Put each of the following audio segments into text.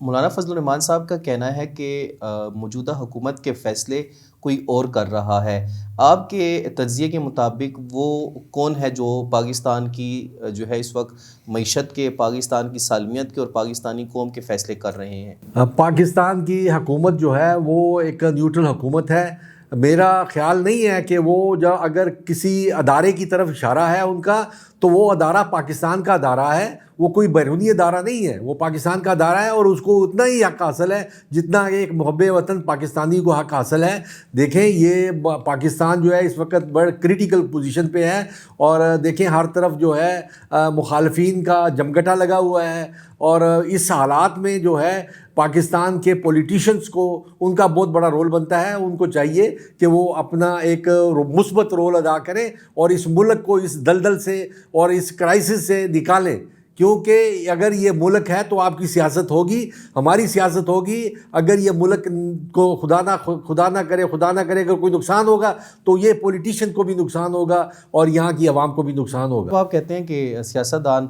مولانا فضل الرحمان صاحب کا کہنا ہے کہ موجودہ حکومت کے فیصلے کوئی اور کر رہا ہے. آپ کے تجزیے کے مطابق وہ کون ہے جو پاکستان کی جو ہے اس وقت معیشت کے، پاکستان کی سالمیت کے اور پاکستانی قوم کے فیصلے کر رہے ہیں؟ پاکستان کی حکومت جو ہے وہ ایک نیوٹرل حکومت ہے. میرا خیال نہیں ہے کہ وہ جو اگر کسی ادارے کی طرف اشارہ ہے ان کا، تو وہ ادارہ پاکستان کا ادارہ ہے، وہ کوئی بیرونی ادارہ نہیں ہے، وہ پاکستان کا ادارہ ہے اور اس کو اتنا ہی حق حاصل ہے جتنا ایک محب وطن پاکستانی کو حق حاصل ہے. دیکھیں یہ پاکستان جو ہے اس وقت بڑے کریٹیکل پوزیشن پہ ہے، اور دیکھیں ہر طرف جو ہے مخالفین کا جمگٹا لگا ہوا ہے، اور اس حالات میں جو ہے پاکستان کے پولیٹیشنز کو ان کا بہت بڑا رول بنتا ہے. ان کو چاہیے کہ وہ اپنا ایک مثبت رول ادا کریں اور اس ملک کو اس دلدل سے اور اس کرائسس سے نکالیں، کیونکہ اگر یہ ملک ہے تو آپ کی سیاست ہوگی، ہماری سیاست ہوگی. اگر یہ ملک کو خدا نہ کرے اگر کوئی نقصان ہوگا تو یہ پولیٹیشین کو بھی نقصان ہوگا اور یہاں کی عوام کو بھی نقصان ہوگا. تو آپ کہتے ہیں کہ سیاستدان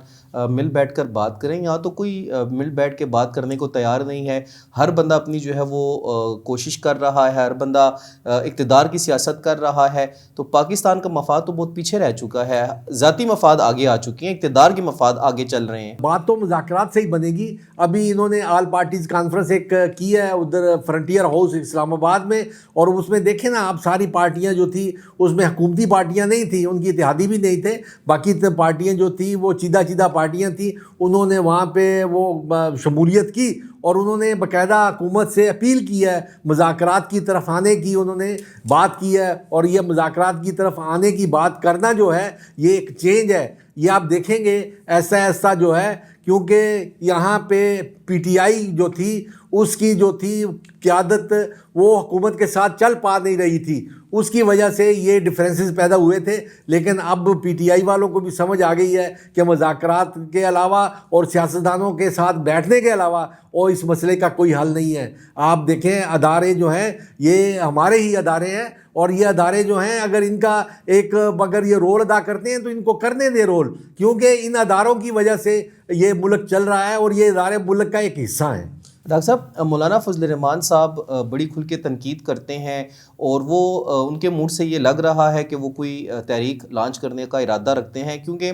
مل بیٹھ کر بات کریں، یہاں تو کوئی مل بیٹھ کے بات کرنے کو تیار نہیں ہے. ہر بندہ اپنی جو ہے وہ کوشش کر رہا ہے، ہر بندہ اقتدار کی سیاست کر رہا ہے. تو پاکستان کا مفاد تو بہت پیچھے رہ چکا ہے، ذاتی مفاد آگے آ چکی ہیں، اقتدار کے مفاد آگے چل رہے ہیں. بات تو مذاکرات سے ہی بنے گی. ابھی انہوں نے آل پارٹیز کانفرنس ایک کی ہے ادھر فرنٹیئر ہاؤس اسلام آباد میں، اور اس میں دیکھیں نا آپ ساری پارٹیاں جو تھی اس میں حکومتی پارٹیاں نہیں تھیں، ان کی اتحادی بھی نہیں تھے، باقی پارٹیاں جو تھیں وہ چیدہ پارٹیاں تھیں. انہوں نے وہاں پہ وہ شمولیت کی اور انہوں نے باقاعدہ حکومت سے اپیل کی ہے مذاکرات کی طرف آنے کی، انہوں نے بات کی ہے. اور یہ مذاکرات کی طرف آنے کی بات کرنا جو ہے یہ ایک چینج ہے. یہ آپ دیکھیں گے ایسا جو ہے، کیونکہ یہاں پہ پی ٹی آئی جو تھی اس کی جو تھی قیادت وہ حکومت کے ساتھ چل پا نہیں رہی تھی، اس کی وجہ سے یہ ڈفرینسز پیدا ہوئے تھے. لیکن اب پی ٹی آئی والوں کو بھی سمجھ آ گئی ہے کہ مذاکرات کے علاوہ اور سیاستدانوں کے ساتھ بیٹھنے کے علاوہ اور اس مسئلے کا کوئی حل نہیں ہے. آپ دیکھیں ادارے جو ہیں یہ ہمارے ہی ادارے ہیں، اور یہ ادارے جو ہیں اگر ان کا اگر یہ رول ادا کرتے ہیں تو ان کو کرنے دے رول، کیونکہ ان اداروں کی وجہ سے یہ ملک چل رہا ہے اور یہ ادارے ملک کا ایک حصہ ہیں. ڈاکٹر صاحب، مولانا فضل الرحمان صاحب بڑی کھل کے تنقید کرتے ہیں، اور وہ ان کے منہ سے یہ لگ رہا ہے کہ وہ کوئی تحریک لانچ کرنے کا ارادہ رکھتے ہیں، کیونکہ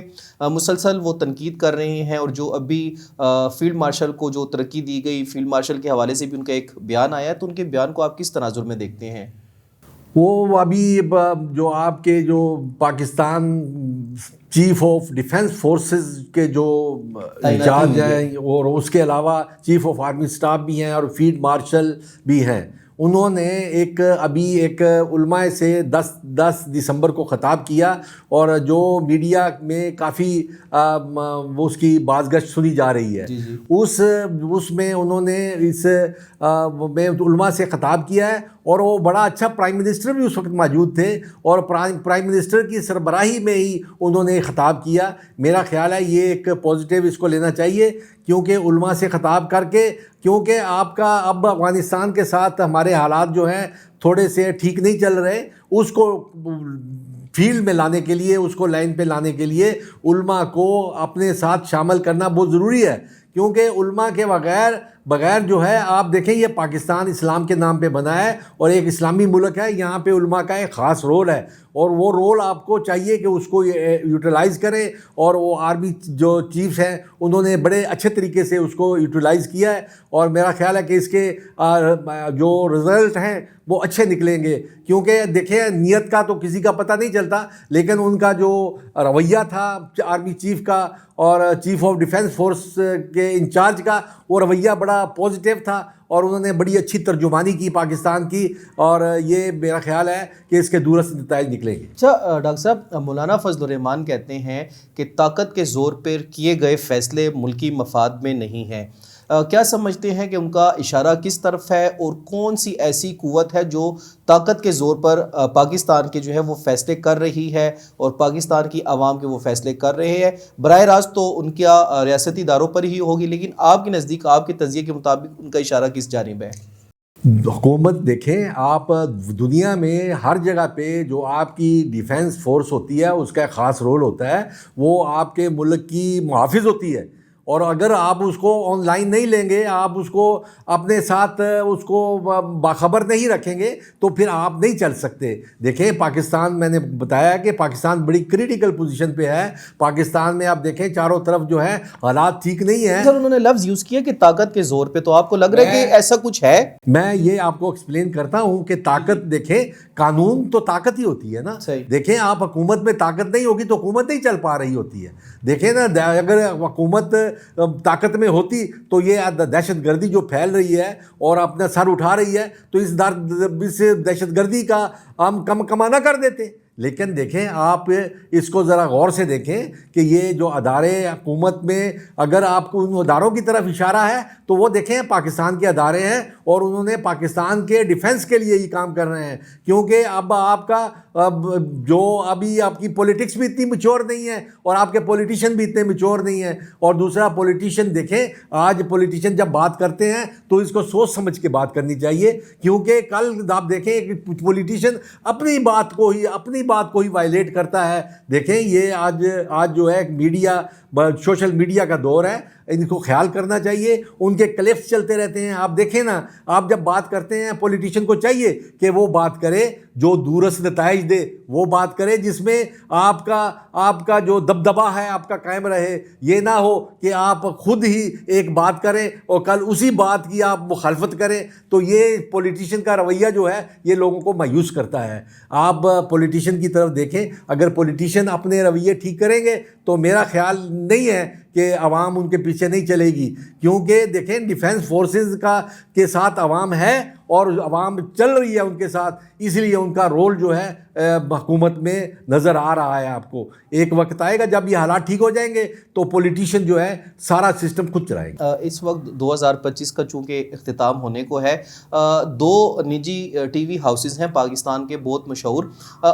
مسلسل وہ تنقید کر رہے ہیں. اور جو ابھی فیلڈ مارشل کو جو ترقی دی گئی، فیلڈ مارشل کے حوالے سے بھی ان کا ایک بیان آیا ہے، تو ان کے بیان کو آپ کس تناظر میں دیکھتے ہیں؟ وہ ابھی جو آپ کے جو Pakistan chief of defence forces کے جو انچارج ہیں اور اس کے علاوہ چیف آف آرمی اسٹاف بھی ہیں اور فیلڈ مارشل بھی ہیں، انہوں نے ابھی ایک علماء سے 10 دسمبر کو خطاب کیا، اور جو میڈیا میں کافی اس کی بازگشت سنی جا رہی ہے. اس میں انہوں نے میں علماء سے خطاب کیا ہے، اور وہ بڑا اچھا پرائم منسٹر بھی اس وقت موجود تھے، اور پرائم منسٹر کی سربراہی میں ہی انہوں نے خطاب کیا. میرا خیال ہے یہ ایک پازیٹیو اس کو لینا چاہیے، کیونکہ علماء سے خطاب کر کے، کیونکہ آپ کا اب افغانستان کے ساتھ ہمارے حالات جو ہیں تھوڑے سے ٹھیک نہیں چل رہے، اس کو فیلڈ میں لانے کے لیے، اس کو لائن پہ لانے کے لیے علماء کو اپنے ساتھ شامل کرنا بہت ضروری ہے. کیونکہ علماء کے بغیر جو ہے آپ دیکھیں یہ پاکستان اسلام کے نام پہ بنا ہے اور ایک اسلامی ملک ہے، یہاں پہ علماء کا ایک خاص رول ہے، اور وہ رول آپ کو چاہیے کہ اس کو یوٹیلائز کریں. اور وہ آرمی جو چیفز ہیں انہوں نے بڑے اچھے طریقے سے اس کو یوٹیلائز کیا ہے، اور میرا خیال ہے کہ اس کے جو رزلٹ ہیں وہ اچھے نکلیں گے. کیونکہ دیکھیں نیت کا تو کسی کا پتہ نہیں چلتا، لیکن ان کا جو رویہ تھا آرمی چیف کا اور چیف آف ڈیفنس فورس کے انچارج کا، وہ رویہ بڑا پازیٹیو تھا، اور انہوں نے بڑی اچھی ترجمانی کی پاکستان کی، اور یہ میرا خیال ہے کہ اس کے دورست نتائج نکلیں گے. اچھا ڈاکٹر صاحب، مولانا فضل الرحمان کہتے ہیں کہ طاقت کے زور پر کیے گئے فیصلے ملکی مفاد میں نہیں ہیں. کیا سمجھتے ہیں کہ ان کا اشارہ کس طرف ہے، اور کون سی ایسی قوت ہے جو طاقت کے زور پر پاکستان کے جو ہے وہ فیصلے کر رہی ہے اور پاکستان کی عوام کے وہ فیصلے کر رہے ہیں؟ براہ راست تو ان کا ریاستی اداروں پر ہی ہوگی، لیکن آپ کے نزدیک، آپ کے تجزیے کے مطابق ان کا اشارہ کس جانب ہے؟ حکومت دیکھیں آپ دنیا میں ہر جگہ پہ جو آپ کی ڈیفنس فورس ہوتی ہے اس کا ایک خاص رول ہوتا ہے، وہ آپ کے ملک کی محافظ ہوتی ہے، اور اگر آپ اس کو آن لائن نہیں لیں گے, آپ اس کو اپنے ساتھ اس کو باخبر نہیں رکھیں گے, تو پھر آپ نہیں چل سکتے. دیکھیں پاکستان, میں نے بتایا کہ پاکستان بڑی کریٹیکل پوزیشن پہ ہے. پاکستان میں آپ دیکھیں چاروں طرف جو ہے حالات ٹھیک نہیں ہیں. سر انہوں نے لفظ یوز کیا کہ طاقت کے زور پہ, تو آپ کو لگ رہا ہے کہ ایسا کچھ ہے؟ میں یہ آپ کو ایکسپلین کرتا ہوں کہ طاقت, دیکھیں قانون تو طاقت ہی ہوتی ہے نا. دیکھیں آپ حکومت میں طاقت نہیں ہوگی تو حکومت نہیں چل پا رہی ہوتی ہے. دیکھیں نا, اگر حکومت طاقت میں ہوتی تو یہ دہشت گردی جو پھیل رہی ہے اور اپنا سر اٹھا رہی ہے, تو اس دہشت گردی کا ہم کم نہ کر دیتے. لیکن دیکھیں آپ اس کو ذرا غور سے دیکھیں کہ یہ جو ادارے حکومت میں, اگر آپ کو ان اداروں کی طرف اشارہ ہے تو وہ دیکھیں پاکستان کے ادارے ہیں اور انہوں نے پاکستان کے ڈیفنس کے لیے ہی کام کر رہے ہیں. کیونکہ اب آپ کا جو ابھی آپ کی پولیٹکس بھی اتنی میچور نہیں ہے اور آپ کے پولیٹیشین بھی اتنے میچور نہیں ہیں. اور دوسرا پولیٹیشین دیکھیں, آج پولیٹیشین جب بات کرتے ہیں تو اس کو سوچ سمجھ کے بات کرنی چاہیے, کیونکہ کل آپ دیکھیں کہ پولیٹیشین اپنی بات کو ہی وائلیٹ کرتا ہے. دیکھیں یہ آج جو ہے میڈیا, سوشل میڈیا کا دور ہے, ان کو خیال کرنا چاہیے. ان کے کلپس چلتے رہتے ہیں. آپ دیکھیں نا, آپ جب بات کرتے ہیں پولیٹیشین کو چاہیے کہ وہ بات کرے جو دورس نتائج دے, وہ بات کرے جس میں آپ کا جو دبدبا ہے آپ کا قائم رہے. یہ نہ ہو کہ آپ خود ہی ایک بات کریں اور کل اسی بات کی آپ مخالفت کریں. تو یہ پولیٹیشین کا رویہ جو ہے یہ لوگوں کو مایوس کرتا ہے. آپ پولیٹیشین کی طرف دیکھیں, اگر پولیٹیشین اپنے رویے ٹھیک کریں گے تو میرا خیال نہیں ہے کہ عوام ان کے پیچھے نہیں چلے گی. کیونکہ دیکھیں ڈیفنس فورسز کے ساتھ عوام ہے اور عوام چل رہی ہے ان کے ساتھ, اس لیے ان کا رول جو ہے حکومت میں نظر آ رہا ہے آپ کو. ایک وقت آئے گا جب یہ حالات ٹھیک ہو جائیں گے تو پولیٹیشین جو ہے سارا سسٹم خود چلائے گا. اس وقت 2025 کا چونکہ اختتام ہونے کو ہے, 2 نجی ٹی وی ہاؤسز ہیں پاکستان کے بہت مشہور,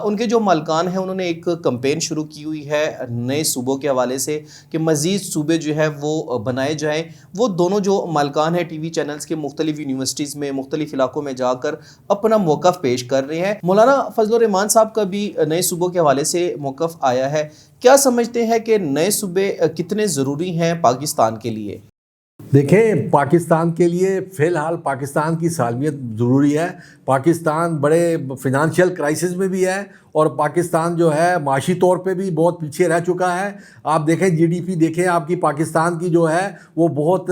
ان کے جو مالکان ہیں انہوں نے ایک کمپین شروع کی ہوئی ہے نئے صوبوں کے حوالے سے کہ مزید صوبے جو ہے وہ بنائے جائیں. وہ دونوں جو مالکان ہیں ٹی وی چینلز کے مختلف یونیورسٹیز میں, مختلف علاقوں میں جا کر اپنا موقف پیش کر رہے ہیں. مولانا فضل الرحمان صاحب کا بھی نئے صوبوں کے حوالے سے موقف آیا ہے. کیا سمجھتے ہیں کہ نئے صوبے کتنے ضروری ہیں پاکستان کے لیے؟ دیکھیں پاکستان کے لیے فی الحال پاکستان کی سالمیت ضروری ہے. پاکستان بڑے فنانشیل کرائسس میں بھی ہے اور پاکستان جو ہے معاشی طور پہ بھی بہت پیچھے رہ چکا ہے. آپ دیکھیں جی ڈی پی دیکھیں آپ کی پاکستان کی جو ہے وہ بہت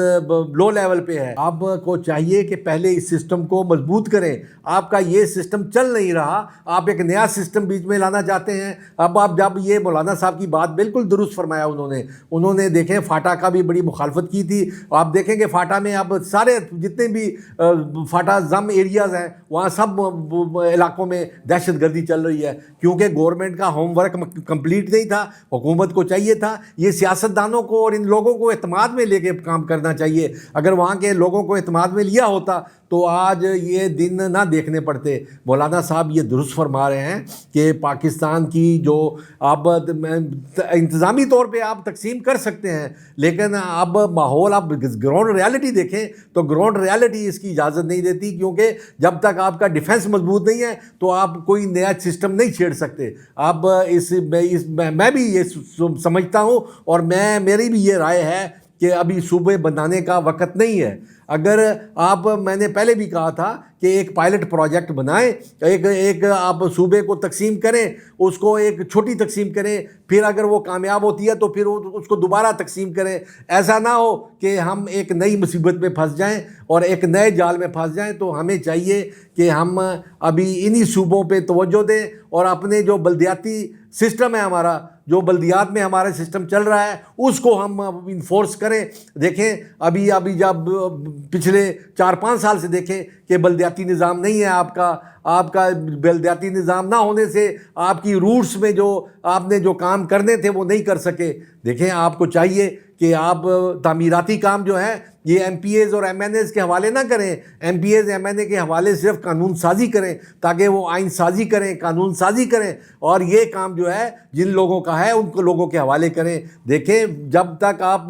لو لیول پہ ہے. آپ کو چاہیے کہ پہلے اس سسٹم کو مضبوط کریں. آپ کا یہ سسٹم چل نہیں رہا, آپ ایک نیا سسٹم بیچ میں لانا چاہتے ہیں. اب آپ جب یہ مولانا صاحب کی بات بالکل درست فرمایا انہوں نے دیکھیں فاٹا کا بھی بڑی مخالفت کی تھی. آپ دیکھیں کہ فاٹا میں اب سارے جتنے بھی فاٹا زم ایریاز ہیں وہاں سب علاقوں میں دہشت گردی چل رہی ہے, کیونکہ گورنمنٹ کا ہوم ورک کمپلیٹ نہیں تھا. حکومت کو چاہیے تھا یہ سیاستدانوں کو اور ان لوگوں کو اعتماد میں لے کے کام کرنا چاہیے. اگر وہاں کے لوگوں کو اعتماد میں لیا ہوتا تو آج یہ دن نہ دیکھنے پڑتے. مولانا صاحب یہ درست فرما رہے ہیں کہ پاکستان کی جو آپ انتظامی طور پہ آپ تقسیم کر سکتے ہیں, لیکن اب ماحول آپ گراؤنڈ ریالٹی دیکھیں تو گراؤنڈ ریالٹی اس کی اجازت نہیں دیتی. کیونکہ جب تک آپ کا ڈیفنس مضبوط نہیں ہے تو آپ کوئی نیا سسٹم نہیں چھیڑ سکتے. آپ میں بھی یہ سمجھتا ہوں اور میری بھی یہ رائے ہے کہ ابھی صوبے بنانے کا وقت نہیں ہے. اگر میں نے پہلے بھی کہا تھا کہ ایک پائلٹ پروجیکٹ بنائیں, ایک آپ صوبے کو تقسیم کریں, اس کو ایک چھوٹی تقسیم کریں, پھر اگر وہ کامیاب ہوتی ہے تو پھر اس کو دوبارہ تقسیم کریں. ایسا نہ ہو کہ ہم ایک نئی مصیبت میں پھنس جائیں اور ایک نئے جال میں پھنس جائیں. تو ہمیں چاہیے کہ ہم ابھی انہی صوبوں پہ توجہ دیں اور اپنے جو بلدیاتی سسٹم ہے ہمارا, جو بلدیات میں ہمارا سسٹم چل رہا ہے اس کو ہم انفورس کریں. دیکھیں ابھی جب پچھلے 4-5 سال سے دیکھیں کہ بلدیاتی نظام نہیں ہے آپ کا بلدیاتی نظام نہ ہونے سے آپ کی روٹس میں جو آپ نے جو کام کرنے تھے وہ نہیں کر سکے. دیکھیں آپ کو چاہیے کہ آپ تعمیراتی کام جو ہے یہ ایم پی ایز اور ایم این ایز کے حوالے نہ کریں. MPAs MNA کے حوالے صرف قانون سازی کریں تاکہ وہ آئین سازی کریں, قانون سازی کریں. اور یہ کام جو ہے جن لوگوں کا ہے ان کو لوگوں کے حوالے کریں. دیکھیں جب تک آپ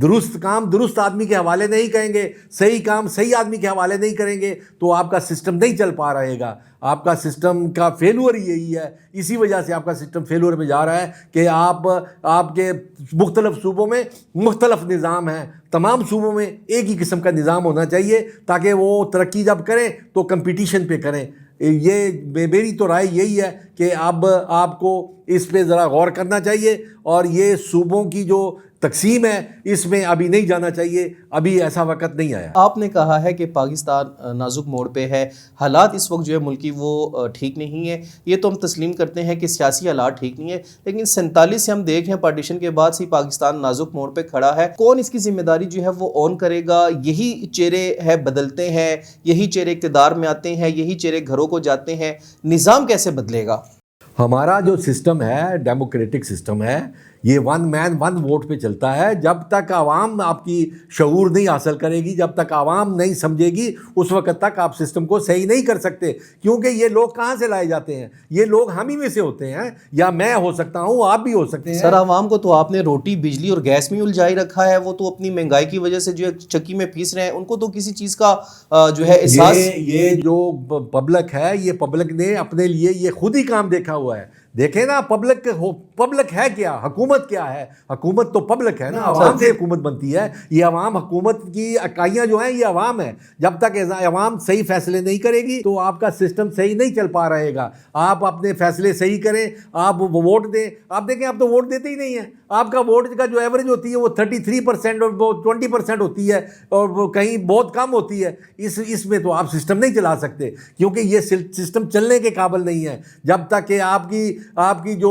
درست کام درست آدمی کے حوالے نہیں کریں گے, صحیح کام صحیح آدمی کے حوالے نہیں کریں گے, تو آپ کا سسٹم نہیں چل پا رہے گا. آپ کا سسٹم کا فیلور یہی ہے, اسی وجہ سے آپ کا سسٹم فیلور میں جا رہا ہے کہ آپ کے مختلف صوبوں میں مختلف نظام ہیں. تمام صوبوں میں ایک ہی قسم کا نظام ہونا چاہیے تاکہ وہ ترقی جب کریں تو کمپٹیشن پہ کریں. یہ میری تو رائے یہی ہے کہ اب آپ کو اس پہ ذرا غور کرنا چاہیے, اور یہ صوبوں کی جو تقسیم ہے اس میں ابھی نہیں جانا چاہیے, ابھی ایسا وقت نہیں آیا. آپ نے کہا ہے کہ پاکستان نازک موڑ پہ ہے, حالات اس وقت جو ہے ملکی وہ ٹھیک نہیں ہے. یہ تو ہم تسلیم کرتے ہیں کہ سیاسی حالات ٹھیک نہیں ہے, لیکن 47 سے ہم دیکھ ہیں پارٹیشن کے بعد سے پاکستان نازک موڑ پہ کھڑا ہے. کون اس کی ذمہ داری جو ہے وہ اون کرے گا؟ یہی چہرے ہے بدلتے ہیں, یہی چہرے اقتدار میں آتے ہیں, یہی چہرے گھروں کو جاتے ہیں, نظام کیسے بدلے گا؟ ہمارا جو سسٹم ہے ڈیموکریٹک سسٹم ہے, یہ ون مین ون ووٹ پہ چلتا ہے. جب تک عوام آپ کی شعور نہیں حاصل کرے گی, جب تک عوام نہیں سمجھے گی, اس وقت تک آپ سسٹم کو صحیح نہیں کر سکتے. کیونکہ یہ لوگ کہاں سے لائے جاتے ہیں؟ یہ لوگ ہم ہی میں سے ہوتے ہیں, یا میں ہو سکتا ہوں, آپ بھی ہو سکتے ہیں. سر عوام کو تو آپ نے روٹی بجلی اور گیس میں الجھائی رکھا ہے, وہ تو اپنی مہنگائی کی وجہ سے جو ہے چکی میں پیس رہے ہیں, ان کو تو کسی چیز کا جو ہے احساس. یہ جو پبلک ہے, یہ پبلک نے اپنے لیے یہ خود ہی کام دیکھا ہوا ہے. دیکھیں نا پبلک ہے کیا, حکومت کیا ہے؟ حکومت تو پبلک ہے نا, عوام سے حکومت بنتی ہے. یہ عوام, حکومت کی اکائیاں جو ہیں یہ عوام ہے. جب تک عوام صحیح فیصلے نہیں کرے گی تو آپ کا سسٹم صحیح نہیں چل پا رہے گا. آپ اپنے فیصلے صحیح کریں, آپ ووٹ دیں. آپ دیکھیں آپ تو ووٹ دیتے ہی نہیں ہیں. آپ کا ووٹ کا جو ایوریج ہوتی ہے وہ 33% اور 20% ہوتی ہے, اور وہ کہیں بہت کم ہوتی ہے. اس میں تو آپ سسٹم نہیں چلا سکتے, کیونکہ یہ سسٹم چلنے کے قابل نہیں ہے. جب تک کہ آپ کی جو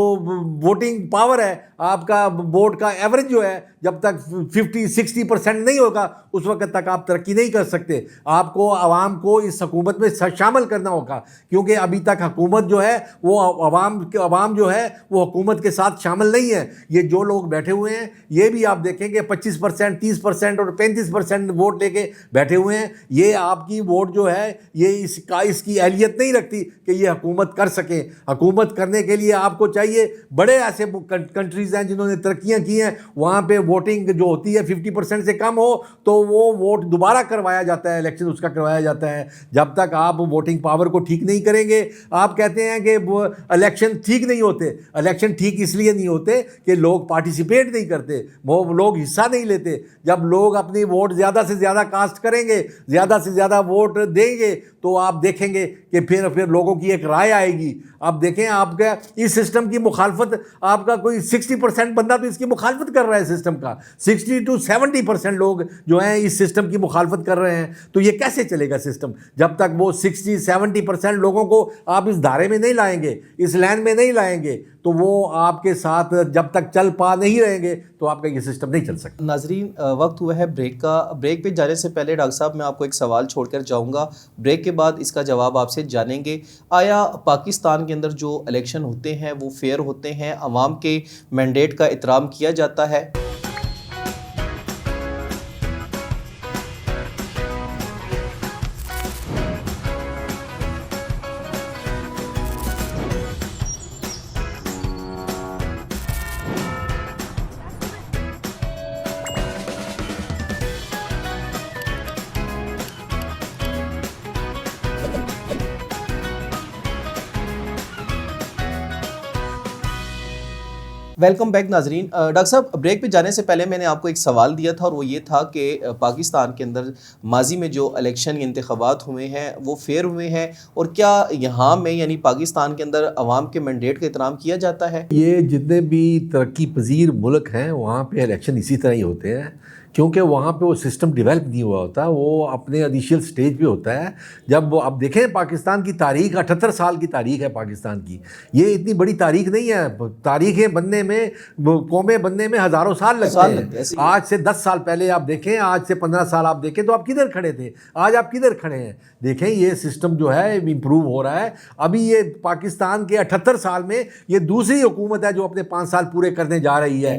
ووٹنگ پاور ہے, آپ کا ووٹ کا ایوریج جو ہے, جب تک 50-60% نہیں ہوگا, اس وقت تک آپ ترقی نہیں کر سکتے. آپ کو عوام کو اس حکومت میں شامل کرنا ہوگا, کیونکہ ابھی تک حکومت جو ہے وہ عوام جو ہے وہ حکومت کے ساتھ شامل نہیں ہے. یہ جو لوگ بیٹھے ہوئے ہیں, یہ بھی آپ دیکھیں کہ 25%, 30% اور 35% ووٹ لے کے بیٹھے ہوئے ہیں. یہ آپ کی ووٹ جو ہے یہ اس کی اہلیت نہیں رکھتی کہ یہ حکومت کر سکیں. حکومت کرنے کے لیے آپ کو چاہیے, بڑے ایسے کنٹریز ہیں جنہوں نے ترقیاں کی ہیں, وہاں پہ ووٹنگ جو ہوتی ہے 50% سے کم ہو تو وہ ووٹ دوبارہ کروایا جاتا ہے, الیکشن اس کا کروایا جاتا ہے. جب تک آپ ووٹنگ پاور کو ٹھیک نہیں کریں گے, آپ کہتے ہیں کہ الیکشن ٹھیک نہیں ہوتے. الیکشن ٹھیک اس لیے نہیں ہوتے کہ لوگ پارٹیسپیٹ نہیں کرتے, وہ لوگ حصہ نہیں لیتے. جب لوگ اپنی ووٹ زیادہ سے زیادہ کاسٹ کریں گے, زیادہ سے زیادہ ووٹ دیں گے, تو آپ دیکھیں گے کہ پھر لوگوں کی ایک رائے آئے گی. آپ دیکھیں آپ کا اس سسٹم کی مخالفت, آپ کا کوئی 60% بندہ تو اس کی مخالفت کر رہا ہے سسٹم کا, 60-70% لوگ جو ہیں اس سسٹم کی مخالفت کر رہے ہیں. تو یہ کیسے چلے گا سسٹم جب تک وہ 60-70% لوگوں کو آپ اس دھارے میں نہیں لائیں گے, اس لائن میں نہیں لائیں گے, تو وہ آپ کے ساتھ جب تک چل پا نہیں رہیں گے تو آپ کا یہ سسٹم نہیں چل سکتا. ناظرین وقت ہوا ہے بریک کا. بریک پہ جانے سے پہلے ڈاکٹر صاحب میں آپ کو ایک سوال چھوڑ کر جاؤں گا, بریک کے بعد اس کا جواب آپ سے جانیں گے. آیا پاکستان کے اندر جو الیکشن ہوتے ہیں وہ فیئر ہوتے ہیں, عوام کے مینڈیٹ کا احترام کیا جاتا ہے؟ ویلکم بیک ناظرین. ڈاکٹر صاحب بریک پہ جانے سے پہلے میں نے آپ کو ایک سوال دیا تھا, اور وہ یہ تھا کہ پاکستان کے اندر ماضی میں جو الیکشن انتخابات ہوئے ہیں وہ فیئر ہوئے ہیں, اور کیا یہاں میں یعنی پاکستان کے اندر عوام کے مینڈیٹ کا احترام کیا جاتا ہے؟ یہ جتنے بھی ترقی پذیر ملک ہیں وہاں پہ الیکشن اسی طرح ہی ہوتے ہیں, کیونکہ وہاں پہ وہ سسٹم ڈیولپ نہیں ہوا ہوتا, وہ اپنے انیشیل سٹیج پہ ہوتا ہے. جب اب دیکھیں پاکستان کی تاریخ 78 سال کی تاریخ ہے پاکستان کی, یہ اتنی بڑی تاریخ نہیں ہے. تاریخیں بننے میں, قومیں بننے میں ہزاروں سال لگتے ہیں. آج سے 10 سال پہلے آپ دیکھیں, آج سے 15 سال آپ دیکھیں تو آپ کدھر کھڑے تھے, آج آپ کدھر کھڑے ہیں. دیکھیں یہ سسٹم جو ہے امپروو ہو رہا ہے. ابھی یہ پاکستان کے 78 سال میں یہ دوسری حکومت ہے جو اپنے 5 سال پورے کرنے جا رہی ہے.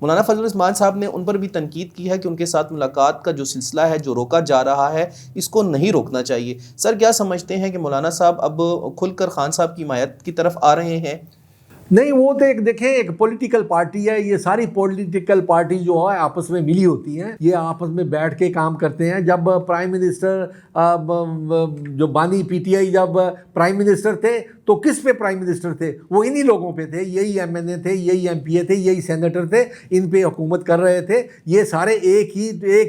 مولانا فضل الرحمان صاحب نے ان پر بھی تنقید کی ہے کہ ان کے ساتھ ملاقات کا جو سلسلہ ہے جو روکا جا رہا ہے اس کو نہیں روکنا چاہیے. سر کیا سمجھتے ہیں کہ مولانا صاحب اب کھل کر خان صاحب کی حمایت کی طرف آ رہے ہیں؟ نہیں، وہ تو ایک دیکھیں ایک پولیٹیکل پارٹی ہے. یہ ساری پولیٹیکل پارٹی جو ہے آپس میں ملی ہوتی ہیں, یہ آپس میں بیٹھ کے کام کرتے ہیں. جب پرائم منسٹر جو بانی پی ٹی آئی جب پرائم منسٹر تھے تو کس پہ پرائم منسٹر تھے؟ وہ انہی لوگوں پہ تھے. یہی ایم این اے تھے, یہی ایم پی اے تھے, یہی سینیٹر تھے, ان پہ حکومت کر رہے تھے. یہ سارے ایک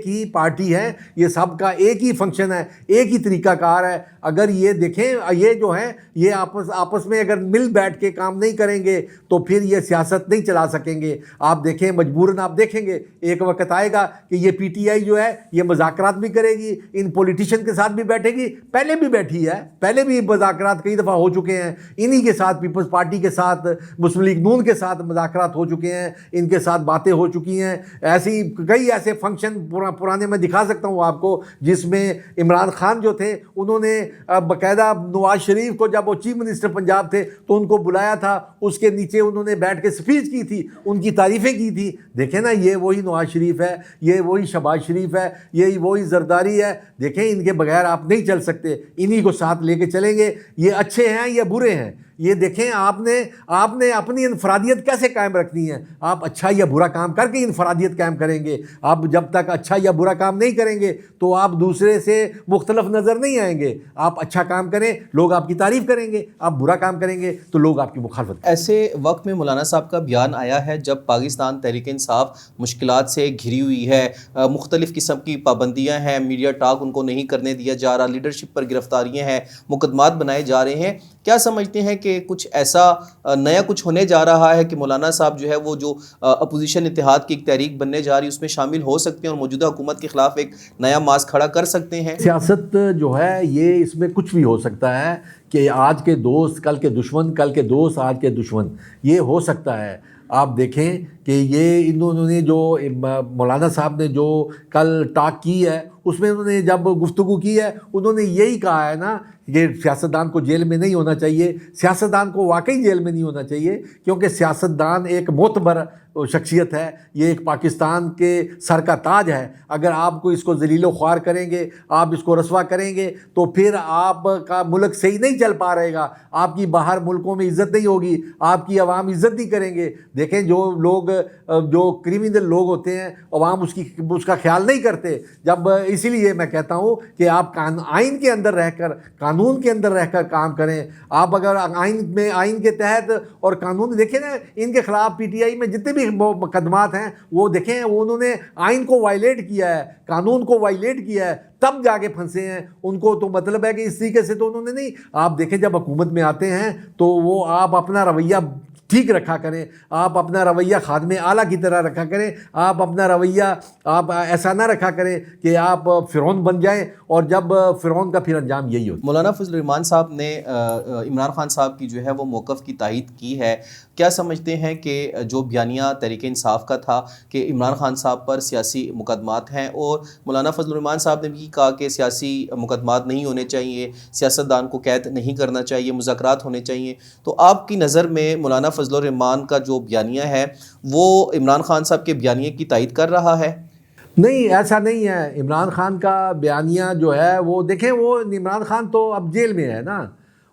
ہی پارٹی ہے. یہ سب کا ایک ہی فنکشن ہے, ایک ہی طریقہ کار ہے. اگر یہ دیکھیں یہ جو ہے یہ آپس میں اگر مل بیٹھ کے کام نہیں کریں گے تو پھر یہ سیاست نہیں چلا سکیں گے. آپ دیکھیں مجبوراً آپ دیکھیں گے ایک وقت آئے گا کہ یہ پی ٹی آئی جو ہے یہ مذاکرات بھی کرے گی, ان پولیٹیشین کے ساتھ بھی بیٹھے گی. پہلے بھی بیٹھی ہے, پہلے بھی مذاکرات کئی دفعہ ہو چکے ہیں. انہی کے ساتھ پیپلز پارٹی کے ساتھ, مسلم لیگ نون کے ساتھ مذاکرات ہو چکے ہیں, ان کے ساتھ باتیں ہو چکی ہیں. ایسی کئی ایسے فنکشن پرانے میں دکھا سکتا ہوں آپ کو جس میں عمران خان جو تھے انہوں نے باقاعدہ نواز شریف کو جب وہ چیف منسٹر پنجاب تھے تو ان کو بلایا تھا, اس کے نیچے انہوں نے بیٹھ کے اسپیچ کی تھی, ان کی تعریفیں کی تھی. دیکھیں نا یہ وہی نواز شریف ہے, یہ وہی شہباز شریف ہے, یہ وہی زرداری ہے. دیکھیں ان کے بغیر آپ نہیں چل سکتے, انہی کو ساتھ لے کے چلیں گے. یہ اچھے ہیں یا برے ہیں یہ دیکھیں. آپ نے اپنی انفرادیت کیسے قائم رکھنی ہے؟ آپ اچھا یا برا کام کر کے انفرادیت قائم کریں گے. آپ جب تک اچھا یا برا کام نہیں کریں گے تو آپ دوسرے سے مختلف نظر نہیں آئیں گے. آپ اچھا کام کریں لوگ آپ کی تعریف کریں گے, آپ برا کام کریں گے تو لوگ آپ کی مخالفت. ایسے وقت میں مولانا صاحب کا بیان آیا ہے جب پاکستان تحریک انصاف مشکلات سے گھری ہوئی ہے, مختلف قسم کی پابندیاں ہیں, میڈیا ٹاک ان کو نہیں کرنے دیا جا رہا, لیڈرشپ پر گرفتاریاں ہیں, مقدمات بنائے جا رہے ہیں. کیا سمجھتے ہیں کہ کچھ ایسا نیا کچھ ہونے جا رہا ہے کہ مولانا صاحب جو ہے وہ جو اپوزیشن اتحاد کی ایک تحریک بننے جا رہی ہے اس میں شامل ہو سکتے ہیں اور موجودہ حکومت کے خلاف ایک نیا ماسک کھڑا کر سکتے ہیں؟ سیاست جو ہے یہ اس میں کچھ بھی ہو سکتا ہے کہ آج کے دوست کل کے دشمن, کل کے دوست آج کے دشمن, یہ ہو سکتا ہے. آپ دیکھیں کہ یہ انہوں نے جو مولانا صاحب نے جو کل ٹاک کی ہے اس میں انہوں نے جب گفتگو کی ہے انہوں نے یہی کہا ہے نا کہ سیاستدان کو جیل میں نہیں ہونا چاہیے. سیاستدان کو واقعی جیل میں نہیں ہونا چاہیے کیونکہ سیاستدان ایک معتبر شخصیت ہے, یہ ایک پاکستان کے سر کا تاج ہے. اگر آپ کو اس کو ذلیل و خوار کریں گے, آپ اس کو رسوا کریں گے تو پھر آپ کا ملک صحیح نہیں چل پا رہے گا. آپ کی باہر ملکوں میں عزت نہیں ہوگی, آپ کی عوام عزت نہیں کریں گے. دیکھیں جو لوگ جو کریمنل لوگ ہوتے ہیں عوام اس کا خیال نہیں کرتے. جب اسی لیے میں کہتا ہوں کہ آپ آئین کے اندر رہ کر, قانون کے اندر رہ کر کام کریں. آپ اگر آئین کے تحت اور قانون دیکھیں نا, ان کے خلاف پی ٹی آئی میں جتنے بھی مقدمات ہیں وہ دیکھیں وہ انہوں نے آئین کو وائلیٹ کیا ہے, قانون کو وائلیٹ کیا ہے, تب جا کے پھنسے ہیں. ان کو تو مطلب ہے کہ اس طریقے سے تو انہوں نے نہیں. آپ دیکھیں جب حکومت میں آتے ہیں تو وہ آپ اپنا رویہ ٹھیک رکھا کریں, آپ اپنا رویہ خادم اعلیٰ کی طرح رکھا کریں. آپ اپنا رویہ آپ ایسا نہ رکھا کریں کہ آپ فرعون بن جائیں اور جب فرعون کا پھر انجام یہی ہوتا. مولانا فضل الرحمان صاحب نے عمران خان صاحب کی جو ہے وہ موقف کی تائید کی ہے. کیا سمجھتے ہیں کہ جو بیانیہ تحریک انصاف کا تھا کہ عمران خان صاحب پر سیاسی مقدمات ہیں اور مولانا فضل الرحمان صاحب نے بھی کہا کہ سیاسی مقدمات نہیں ہونے چاہیے, سیاستدان کو قید نہیں کرنا چاہیے, مذاکرات ہونے چاہیے, تو آپ کی نظر میں مولانا فضل الرحمان کا جو بیانیہ ہے وہ عمران خان صاحب کے بیانیے کی تائید کر رہا ہے؟ نہیں, ایسا نہیں ہے. عمران خان کا بیانیہ جو ہے وہ دیکھیں, وہ عمران خان تو اب جیل میں ہے نا,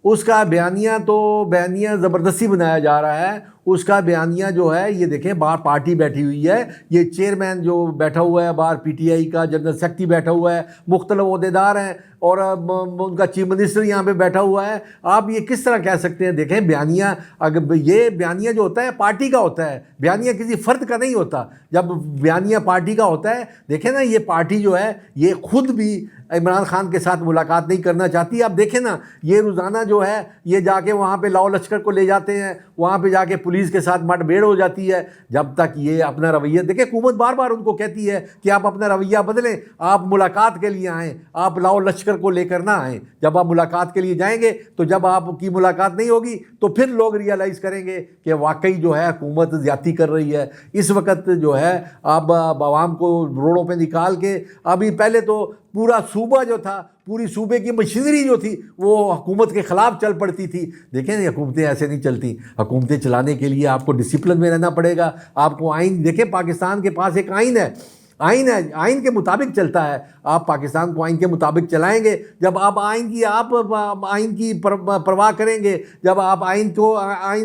اس کا بیانیہ زبردستی بنایا جا رہا ہے. اس کا بیانیہ جو ہے یہ دیکھیں باہر پارٹی بیٹھی ہوئی ہے, یہ چیئرمین جو بیٹھا ہوا ہے باہر پی ٹی آئی کا, جنرل سیکرٹری بیٹھا ہوا ہے, مختلف عہدیدار ہیں اور ان کا چیف منسٹر یہاں پہ بیٹھا ہوا ہے. آپ یہ کس طرح کہہ سکتے ہیں؟ دیکھیں بیانیہ, اگر یہ بیانیہ جو ہوتا ہے پارٹی کا ہوتا ہے, بیانیہ کسی فرد کا نہیں ہوتا. جب بیانیہ پارٹی کا ہوتا ہے, دیکھیں نا یہ پارٹی جو ہے یہ خود بھی عمران خان کے ساتھ ملاقات نہیں کرنا چاہتی. آپ دیکھیں نا یہ روزانہ جو ہے یہ جا کے وہاں پہ لاؤ لشکر کو لے جاتے ہیں, وہاں پہ جا کے پولیس کے ساتھ مٹ بھیڑ ہو جاتی ہے. جب تک یہ اپنا رویہ دیکھیں, حکومت بار بار ان کو کہتی ہے کہ آپ اپنا رویہ بدلیں, آپ ملاقات کے لیے آئیں, آپ لاؤ لشکر کو لے کر نہ آئیں. جب آپ ملاقات کے لیے جائیں گے تو جب آپ کی ملاقات نہیں ہوگی تو پھر لوگ ریئلائز کریں گے کہ واقعی جو ہے حکومت زیادتی کر رہی ہے. اس وقت جو ہے آپ عوام کو روڈوں پہ نکال کے, ابھی پہلے تو پورا صوبہ جو تھا پوری صوبے کی مشینری جو تھی وہ حکومت کے خلاف چل پڑتی تھی. دیکھیں حکومتیں ایسے نہیں چلتی. حکومتیں چلانے کے لیے آپ کو ڈسپلن میں رہنا پڑے گا. آپ کو آئین دیکھیں, پاکستان کے پاس ایک آئین ہے, آئین کے مطابق چلتا ہے. آپ پاکستان کو آئین کے مطابق چلائیں گے. جب آپ آئین کی پرواہ کریں گے, جب آپ آئین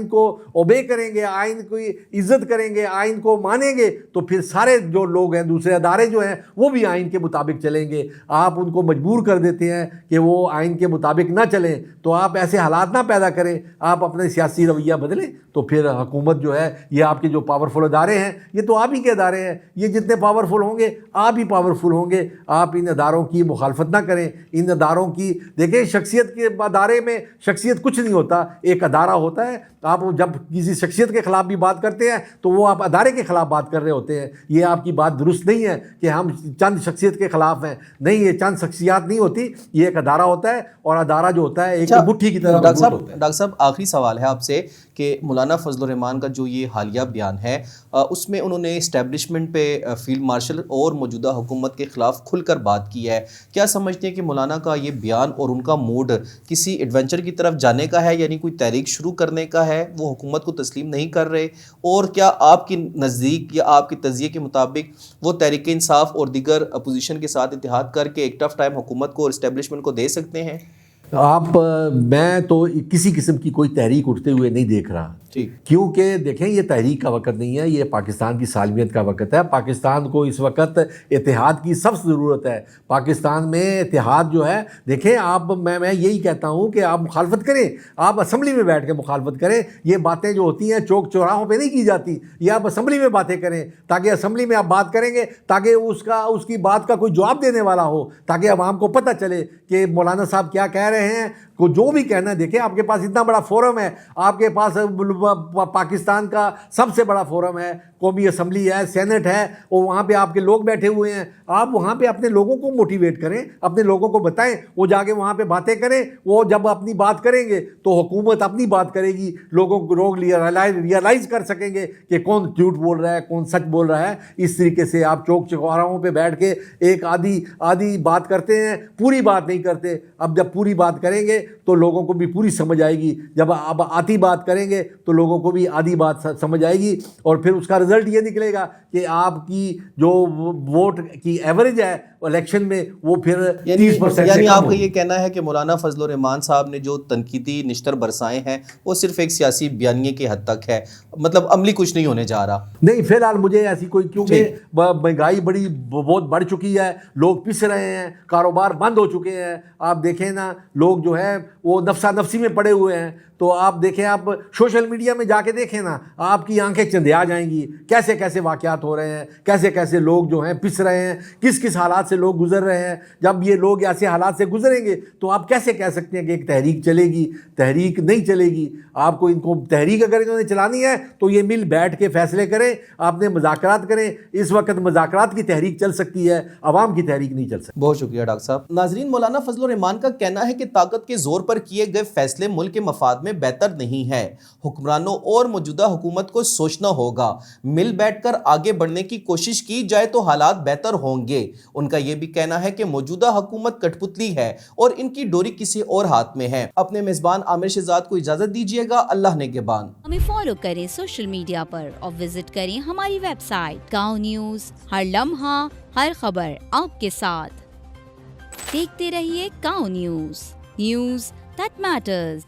کو اوبے کریں گے, آئین کی عزت کریں گے, آئین کو مانیں گے, تو پھر سارے جو لوگ ہیں, دوسرے ادارے جو ہیں, وہ بھی آئین کے مطابق چلیں گے. آپ ان کو مجبور کر دیتے ہیں کہ وہ آئین کے مطابق نہ چلیں, تو آپ ایسے حالات نہ پیدا کریں. آپ اپنے سیاسی رویہ بدلیں, تو پھر حکومت جو ہے, یہ آپ کے جو پاورفل ادارے ہیں, یہ تو آپ ہی کے ادارے ہیں. یہ جتنے پاورفل ہوں گے آپ ہی پاورفل ہوں گے. آپ ان اداروں کی مخالفت نہ کریں. ان اداروں کی دیکھیں, شخصیت کے ادارے میں شخصیت کچھ نہیں ہوتا, ایک ادارہ ہوتا ہے. آپ جب کسی شخصیت کے خلاف بھی بات کرتے ہیں تو وہ آپ ادارے کے خلاف بات کر رہے ہوتے ہیں. یہ آپ کی بات درست نہیں ہے کہ ہم چند شخصیت کے خلاف ہیں. نہیں, یہ چند شخصیات نہیں ہوتی, یہ ایک ادارہ ہوتا ہے, اور ادارہ جو ہوتا ہے ایک مٹھی کی طرح مضبوط ہوتا ہے. ڈاکٹر صاحب آخری سوال ہے آپ سے کہ مولانا فضل الرحمان کا جو یہ حالیہ بیان ہے, اس میں انہوں نے اسٹیبلشمنٹ پہ فیلڈ مارشل اور موجودہ حکومت کے خلاف کھل کر بات کی ہے. کیا سمجھتے ہیں کہ مولانا کا یہ بیان اور ان کا موڈ کسی ایڈونچر کی طرف جانے کا ہے, یعنی کوئی تحریک شروع کرنے کا ہے, وہ حکومت کو تسلیم نہیں کر رہے, اور کیا آپ کے نزدیک یا آپ کے تجزیے کے مطابق وہ تحریک انصاف اور دیگر اپوزیشن کے ساتھ اتحاد کر کے ایک ٹف ٹائم حکومت کو اور اسٹیبلشمنٹ کو دے سکتے ہیں؟ میں تو کسی قسم کی کوئی تحریک اٹھتے ہوئے نہیں دیکھ رہا, کیونکہ دیکھیں یہ تحریک کا وقت نہیں ہے, یہ پاکستان کی سالمیت کا وقت ہے. پاکستان کو اس وقت اتحاد کی سخت ضرورت ہے. پاکستان میں اتحاد جو ہے, دیکھیں آپ, میں یہی کہتا ہوں کہ آپ مخالفت کریں, آپ اسمبلی میں بیٹھ کے مخالفت کریں. یہ باتیں جو ہوتی ہیں چوک چوراہوں پہ نہیں کی جاتی, یہ آپ اسمبلی میں باتیں کریں, تاکہ اسمبلی میں آپ بات کریں گے, تاکہ اس کی بات کا کوئی جواب دینے والا ہو, تاکہ عوام کو پتہ چلے کہ مولانا صاحب کیا کہہ رہے ہیں. کو جو بھی کہنا ہے, دیکھیں آپ کے پاس اتنا بڑا فورم ہے, آپ کے پاس پاکستان کا سب سے بڑا فورم ہے, قومی اسمبلی ہے, سینٹ ہے, اور وہاں پہ آپ کے لوگ بیٹھے ہوئے ہیں. آپ وہاں پہ اپنے لوگوں کو موٹیویٹ کریں, اپنے لوگوں کو بتائیں, وہ جا کے وہاں پہ باتیں کریں. وہ جب اپنی بات کریں گے تو حکومت اپنی بات کرے گی, لوگوں کو ریئلائز کر سکیں گے کہ کون جھوٹ بول رہا ہے, کون سچ بول رہا ہے. اس طریقے سے آپ چوک چوراہوں پہ بیٹھ کے ایک آدھی بات کرتے ہیں, پوری بات نہیں کرتے. اب جب پوری بات کریں گے تو لوگوں کو بھی پوری سمجھ آئے گی. جب آپ آدھی بات کریں گے تو لوگوں کو بھی آدھی بات سمجھ آئے گی, اور پھر اس کا رزلٹ یہ نکلے گا کہ آپ کی جو ووٹ کی ایوریج ہے الیکشن میں وہ پھر 30% یعنی آپ کا یہ کہنا ہے کہ مولانا فضل الرحمان صاحب نے جو تنقیدی نشتر برسائے ہیں وہ صرف ایک سیاسی بیانیے کے حد تک ہے, مطلب عملی کچھ نہیں ہونے جا رہا؟ نہیں, فی الحال مجھے ایسی کوئی, کیونکہ مہنگائی بہت بڑھ چکی ہے, لوگ پس رہے ہیں, کاروبار بند ہو چکے ہیں. آپ دیکھیں نا, لوگ جو ہے وہ نفسا نفسی میں پڑے ہوئے ہیں. تو آپ دیکھیں, آپ سوشل میڈیا میں جا کے دیکھیں نا, آپ کی آنکھیں چندیا جائیں گی, کیسے کیسے واقعات ہو رہے ہیں, کیسے کیسے لوگ جو ہیں پس رہے ہیں, کس حالات سے لوگ گزر رہے ہیں. جب یہ لوگ ایسے حالات سے گزریں گے تو آپ کیسے کہہ سکتے ہیں کہ ایک تحریک چلے گی؟ تحریک نہیں چلے گی. آپ کو ان کو تحریک اگر انہوں نے چلانی ہے تو یہ مل بیٹھ کے فیصلے کریں, آپ نے مذاکرات کریں. اس وقت مذاکرات کی تحریک چل سکتی ہے, عوام کی تحریک نہیں چل سکتی. بہت شکریہ ڈاکٹر صاحب. ناظرین, مولانا فضل الرحمان کا کہنا ہے کہ طاقت کے زور پر کیے گئے فیصلے ملک کے مفاد میں بہتر نہیں ہے. حکمرانوں اور موجودہ حکومت کو سوچنا ہوگا, مل بیٹھ کر آگے بڑھنے کی کوشش کی جائے تو حالات بہتر ہوں گے. ان کا یہ بھی کہنا ہے کہ موجودہ حکومت کٹ پتلی ہے اور ان کی ڈوری کسی اور ہاتھ میں ہے. اپنے میزبان عامر شہزاد کو اجازت دیجیے گا. اللہ نگہبان. ہمیں فالو کریں سوشل میڈیا پر اور وزٹ کریں ہماری ویب سائٹ گاؤں نیوز. ہر لمحہ ہر خبر آپ کے ساتھ. دیکھتے رہیے گاؤں نیوز دیٹ میٹرز.